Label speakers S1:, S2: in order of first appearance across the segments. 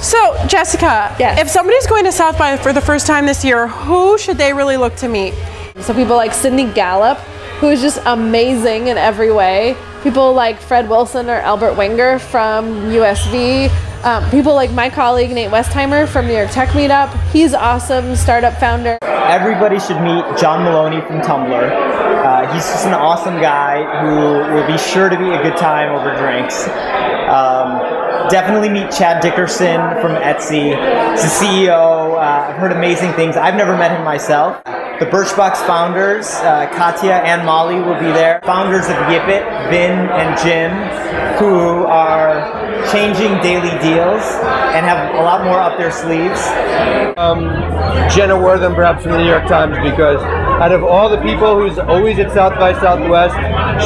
S1: So, Jessica,
S2: yes.
S1: If somebody's going to South by for the first time this year, who should they really look to meet?
S2: So people like Sydney Gallup, who is just amazing in every way. People like Fred Wilson or Albert Wenger from USV. People like my colleague Nate Westheimer from New York Tech Meetup. He's awesome, startup founder.
S3: Everybody should meet John Maloney from Tumblr. He's just an awesome guy who will be sure to be a good time over drinks. Definitely meet Chad Dickerson from Etsy. He's the CEO. I've heard amazing things. I've never met him myself. The Birchbox founders, Katya and Molly, will be there. Founders of Yipit, Vin and Jim, who are changing daily deals and have a lot more up their sleeves.
S4: Jenna Wortham, perhaps from the New York Times, because out of all the people who's always at South by Southwest,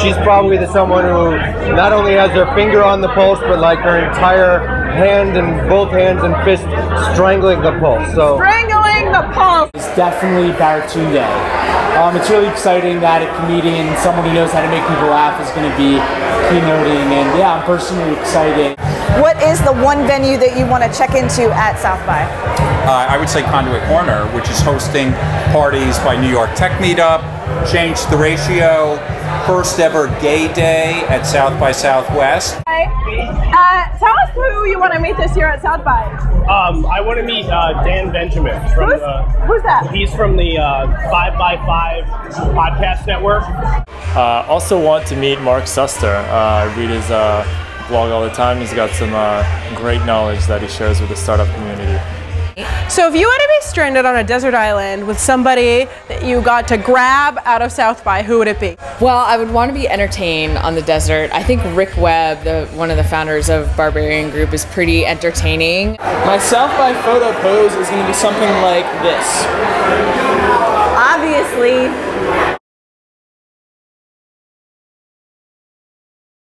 S4: she's probably the someone who not only has her finger on the pulse, but like her entire hand and both hands and fist strangling the pulse. So
S1: Strangling the pulse.
S5: It's definitely Baratunde. It's really exciting that a comedian, someone who knows how to make people laugh, is going to be keynoting, and yeah, I'm personally excited.
S6: What is the one venue that you want to check into at South by?
S7: I would say Conduit Corner, which is hosting parties by New York Tech Meetup, Change the Ratio, first ever gay day at South by Southwest.
S1: Tell us who you want to meet this year at South by.
S8: I want to meet Dan Benjamin. From
S1: Who's that?
S8: He's from the 5x5 podcast network.
S9: Also want to meet Mark Suster. I read his blog all the time. He's got some great knowledge that he shares with the startup community.
S1: So if you had to be stranded on a desert island with somebody that you got to grab out of South by, who would it be?
S10: Well, I would want to be entertained on the desert. I think Rick Webb, one of the founders of Barbarian Group, is pretty entertaining.
S11: My South by photo pose is going to be something like this.
S6: Obviously,